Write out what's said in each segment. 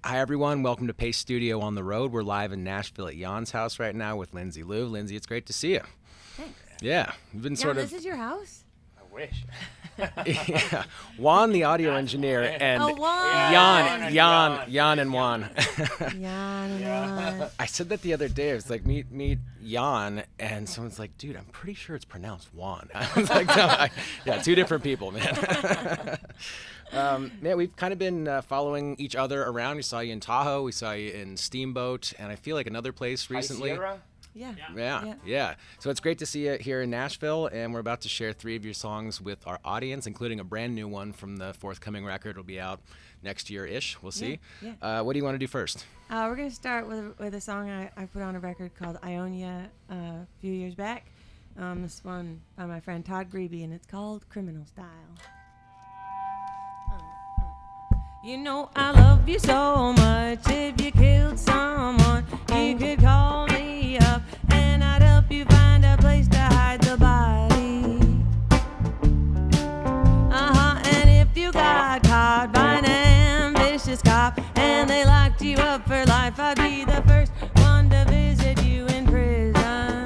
Hi, everyone. Welcome to Pace Studio on the Road. We're live in Nashville at Jaan's house right now with Lindsay Lou. Lindsay, it's great to see you. Thanks. Yeah, we've been Jaan, this is your house? I wish. Yeah, Juan, the audio engineer, and Juan. Jaan and Juan. Jaan and Juan. I said that the other day. I was like, meet Jaan, and someone's like, dude, I'm pretty sure it's pronounced Juan. I was like, no, yeah, two different people, man. Man, we've kind of been following each other around. We saw you in Tahoe. We saw you in Steamboat, and I feel like another place recently. Sierra? Yeah. So it's great to see you here in Nashville, and we're about to share 3 of your songs with our audience, including a brand new one from the forthcoming record. It'll be out next year-ish. We'll see. Yeah. What do you want to do first? We're going to start with a song I put on a record called Ionia a few years back. This one by my friend Todd Grebe, and it's called Criminal Style. You know I love you so much. If you killed someone, you could call me up and I'd help you find a place to hide the body. And if you got caught by an ambitious cop and they locked you up for life, I'd be the first one to visit you in prison.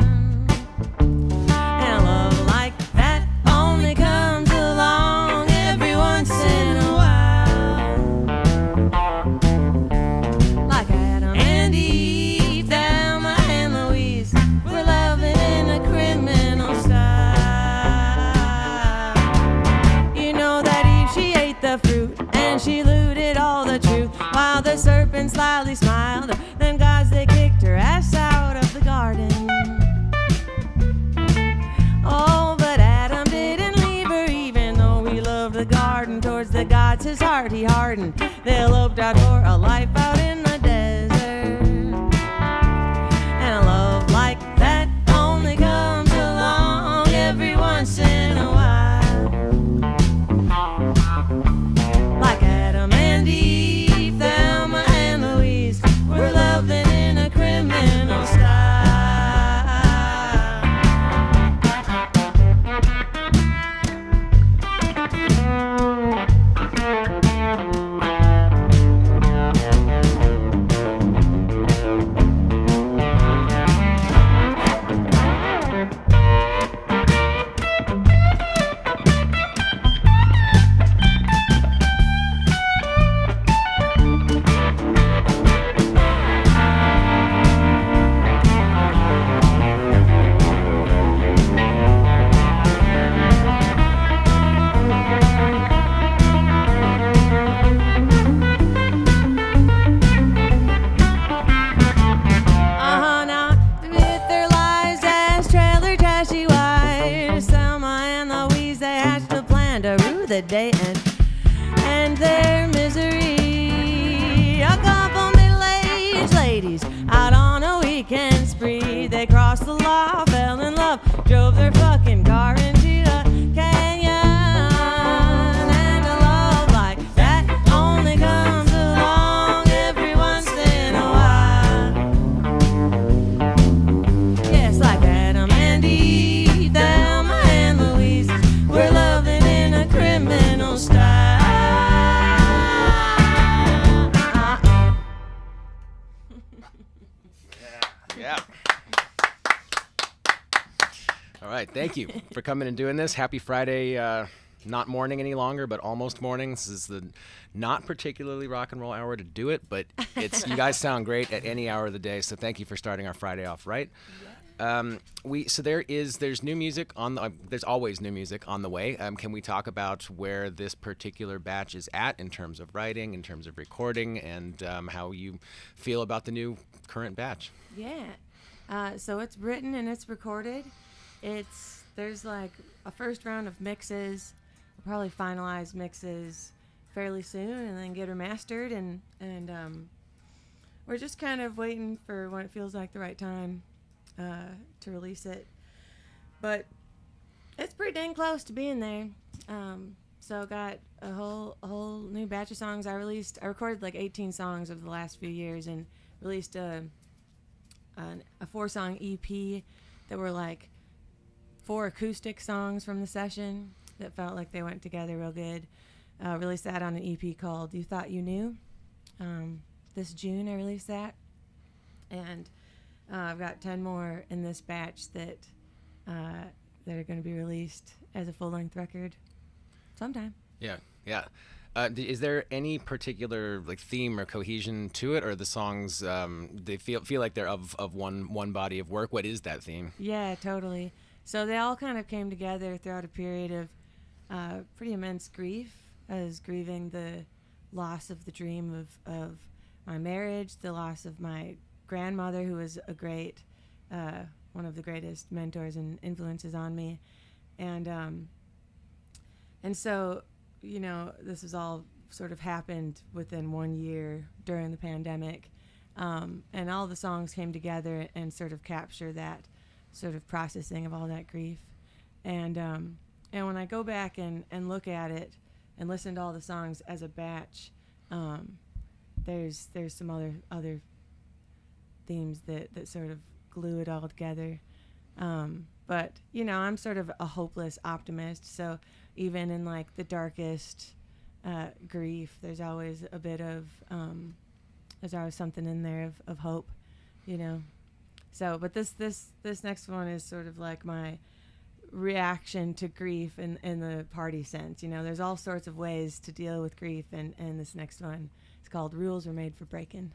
And love like that only comes along every once in a while. She looted all the truth while the serpent slyly smiled. Them guys, they kicked her ass out of the garden. Oh, but Adam didn't leave her even though he loved the garden. Towards the gods his heart he hardened. They eloped out for a life out in the desert. And a love like that only comes along every once in a while. Like Adam and Eve, Thelma and Louise, we're loving in a criminal style. The day and their misery. A couple middle-aged ladies out on a weekend spree. They crossed the law, fell in love, drove their fucking car into a canyon. And a love like that only comes along every once in a while. Yes, like Adam and Eve, Thelma and Louise, we're loving in a criminal style. Yeah. All right. Thank you for coming and doing this. Happy Friday. Not morning any longer, but almost morning. This is the not particularly rock and roll hour to do it, but it's you guys sound great at any hour of the day. So thank you for starting our Friday off right. There's new music on the, there's always new music on the way. Can we talk about where this particular batch is at in terms of writing, in terms of recording, and how you feel about the new current batch? Yeah. So it's written and it's recorded. There's like a first round of mixes. We'll probably finalize mixes fairly soon and then get her mastered and we're just kind of waiting for when it feels like the right time to release it, but it's pretty dang close to being there. So got a whole new batch of songs. I recorded like 18 songs over the last few years and released a 4-song EP that were like 4 acoustic songs from the session that felt like they went together real good. Released that on an EP called You Thought You Knew. this June I released that, and I've got 10 more in this batch that are going to be released as a full-length record sometime. Yeah, yeah. Is there any particular like theme or cohesion to it, or the songs they feel like they're of one body of work? What is that theme? Yeah, totally. So they all kind of came together throughout a period of pretty immense grief. I was grieving the loss of the dream of my marriage, the loss of my grandmother, who was a great, one of the greatest mentors and influences on me, and so, you know, this has all sort of happened within 1 year during the pandemic, and all the songs came together and sort of capture that sort of processing of all that grief, and when I go back and look at it and listen to all the songs as a batch, there's some other themes that sort of glue it all together. But, you know, I'm sort of a hopeless optimist, so even in like the darkest grief, there's always a bit of there's always something in there of hope, you know. So, but this next one is sort of like my reaction to grief in the party sense. You know, there's all sorts of ways to deal with grief, and this next one is called Rules Were Made for Breaking.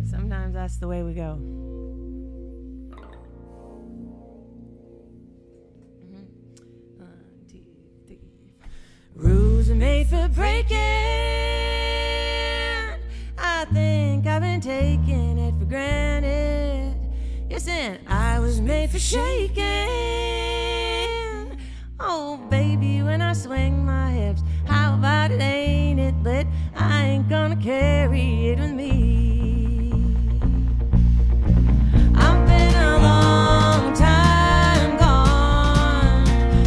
Sometimes that's the way we go. Rules are made for breaking. I think I've been taking it for granted. Yes, and I was made for shaking. Oh, baby, when I swing my hips, how about it ain't it lit? I ain't gonna carry it with me. I've been a long time gone,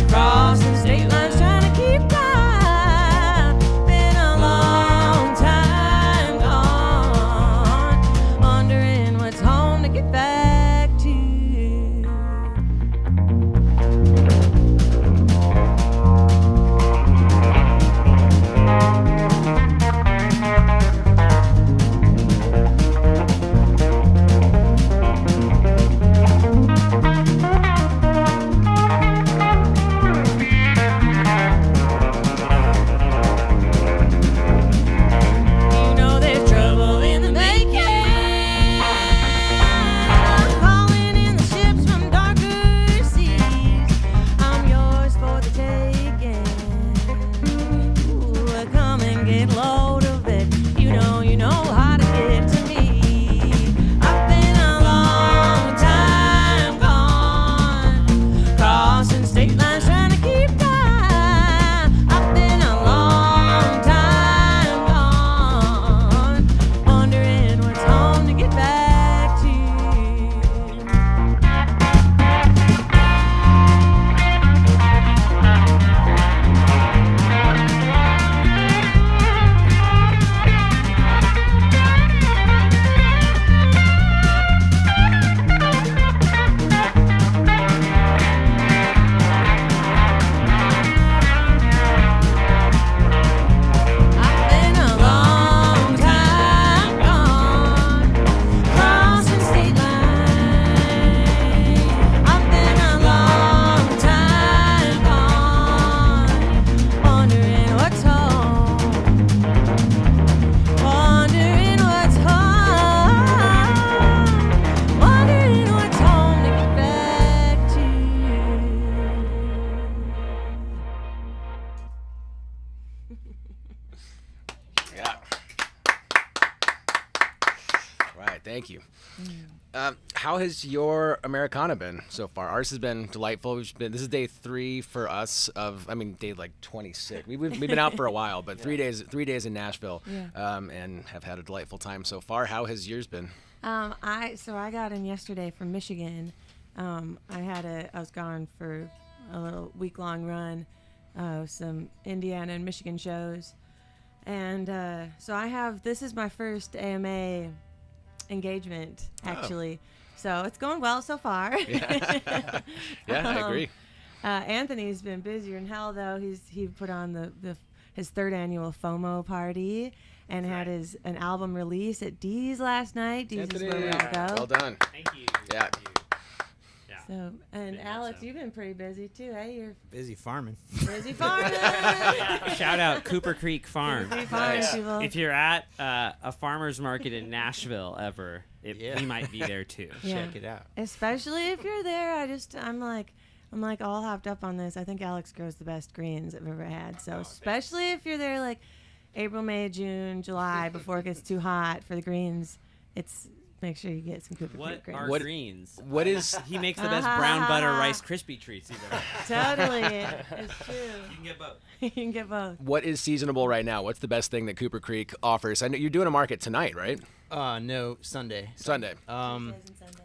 crossing state lines trying to keep time. Been a long time gone, wondering what's home to get back to. You know there's trouble in the making. I'm calling in the ships from darker seas. I'm yours for the taking. Ooh, come and get load of it. You know how to get to me. I've been a long time gone, crossing state lines trying to keep time. I've been a long time gone, wondering what's home to get back to. I've been a long time gone, crossing state lines. I've been a long time gone, wondering what's home. Wondering what's home. Wondering what's home to get back to. Yeah. Right. Thank you. How has your Americana been so far? Ours has been delightful. This is day 3 for us day like 26. We've been out for a while, but 3 days in Nashville, Yeah. and have had a delightful time so far. How has yours been? I got in yesterday from Michigan. I was gone for a little week-long run, some Indiana and Michigan shows, and this is my first AMA engagement actually. So it's going well so far. Yeah, I agree. Anthony's been busier than hell though. He put on the his 3rd annual FOMO party and had an album release at D's last night. D's is where we all go. Well done. Thank you. Yeah. Thank you. Yeah. So, and Yeah, Alex, so. you've been pretty busy too, eh? You're Busy farming. busy farming. Shout out Cooper Creek Farm. Busy farming, Nice. people. If you're at a farmer's market in Nashville ever, Yeah. we might be there too. Yeah. Check it out. Especially if you're there, I'm like all hopped up on this. I think Alex grows the best greens I've ever had. So especially if you're there like April, May, June, July, before it gets too hot for the greens, make sure you get some Cooper What Creek are greens. greens? What is He makes the best brown butter Rice Krispie treats you've ever had. Totally, it's true. You can get both. You can get both. what is seasonable right now? What's the best thing that Cooper Creek offers? I know you're doing a market tonight, right? No, Sunday. Sunday. Tuesdays and Sundays.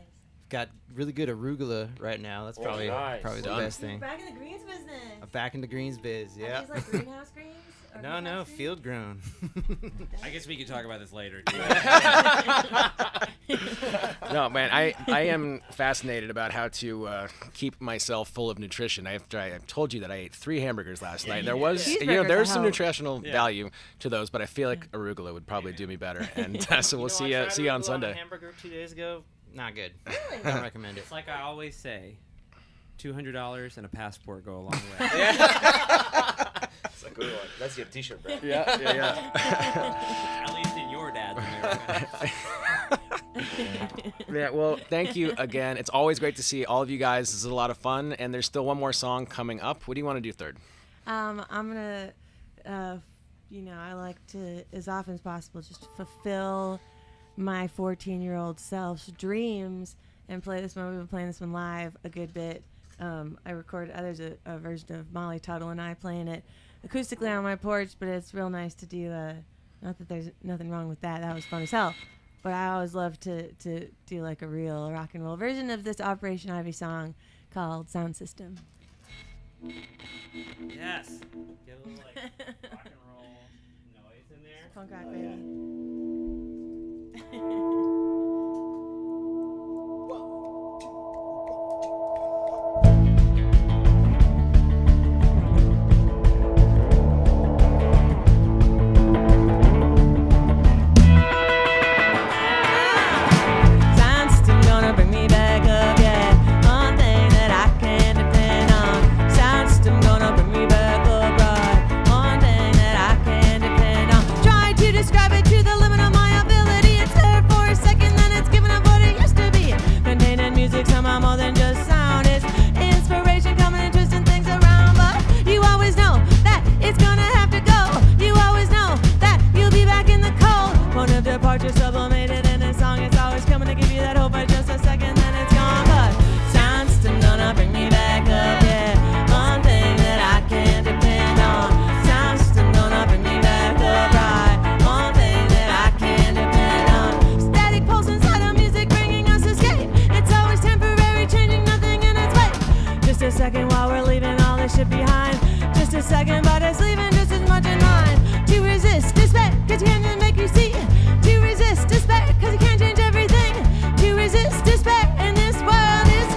Got really good arugula right now. That's probably nice. the Done. best thing. Back in the greens business. I'm back in the greens biz. Are Yeah. these like greenhouse greens? Or No, greenhouse greens? field grown. I guess we could talk about this later. Too. No, man, I am fascinated about how to keep myself full of nutrition. I told you that I ate 3 hamburgers last night. There was, Cheeseburgers, there's I some hope. nutritional value to those, but I feel like arugula would probably do me better. And so we'll see you on Sunday. Hamburger 2 days ago. Not good. Don't recommend it. It's like I always say, $200 and a passport go a long way. It's a good one. That's your T-shirt, bro. Yeah. At least in your dad's America. Yeah, well, thank you again. It's always great to see all of you guys. This is a lot of fun, and there's still one more song coming up. What do you want to do third? I'm gonna, I like to, as often as possible, just fulfill my 14-year-old self's dreams and play this one. We've been playing this one live a good bit. I recorded, there's a version of Molly Tuttle and I playing it acoustically on my porch, but it's real nice to do, not that there's nothing wrong with that. That was fun as hell. But I always love to do like a real rock and roll version of this Operation Ivy song called Sound System. Yes. Get a little like rock and roll noise in there. Punk rock, baby. Sound system gonna bring me back up, yeah. One thing that I can depend on. Sound system gonna bring me back up, right. One thing that I can depend on. Trying to describe it to the limit of my ability. It's there for a second, then it's given up what it used to be. Containing music somehow more than just sound. It's inspiration coming and twisting things around. But you always know that it's gonna have to go. You always know that you'll be back in the cold. Point of departure sublimated in a song. It's always coming to give you that hope for just a second, then it's gone. But sound system gonna bring me back up, yeah. One thing that I can depend on. Sound system gonna bring me back up, right. One thing that I can depend on. Static pulse inside of music bringing us escape. It's always temporary, changing nothing in its way. Just a second while we're leaving all this shit behind. Just a second, but it's leaving just as much in mind. To resist despair, cause you can't make you see. To resist despair, cause you can't change everything. To resist despair in this world is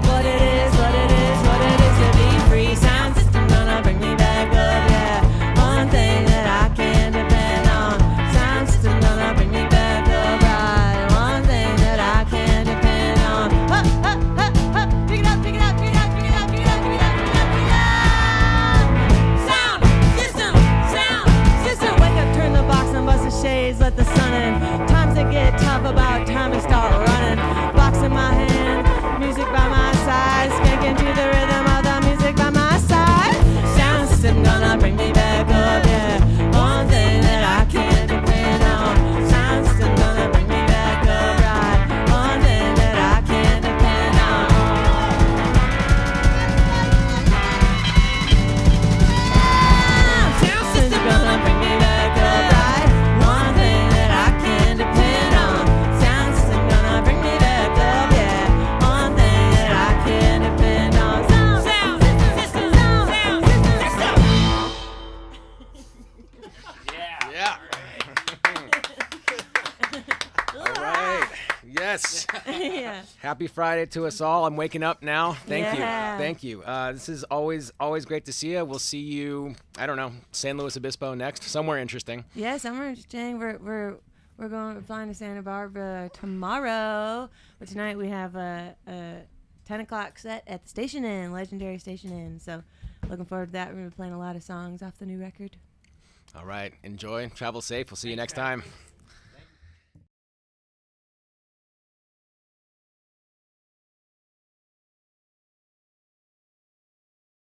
what it is, what it is, what it is to be free. Sound system gonna bring me back up, yeah. One thing that I can depend on. Sound system gonna bring me back up, right. One thing that I can depend on. Pick it up, pick it up, pick it up, pick it up, pick it up, pick it up, pick it up, pick it up. Sound system, sound system. Wake up, turn the box and bust the shades, let the sun in. Times that get tough, about time to start running. Box in my hand, music by my side, skanking to the rhythm of the music by my side. Sound system gonna bring me back up, yeah. One thing that I can't depend on. Sound system gonna bring me back up, right. One thing that I can't depend on. Sound system gonna bring me back up, right. One thing that I Yes. Yeah. Happy Friday to us all. I'm waking up now. Thank Yeah. you. Thank you. This is always great to see you. We'll see you, I don't know, San Luis Obispo next, somewhere interesting. Yeah, somewhere interesting. We're flying to Santa Barbara tomorrow, but tonight we have a 10 o'clock set at the Station Inn, legendary Station Inn. So looking forward to that. We're going to be playing a lot of songs off the new record. All right. Enjoy. Travel safe. We'll see you next time.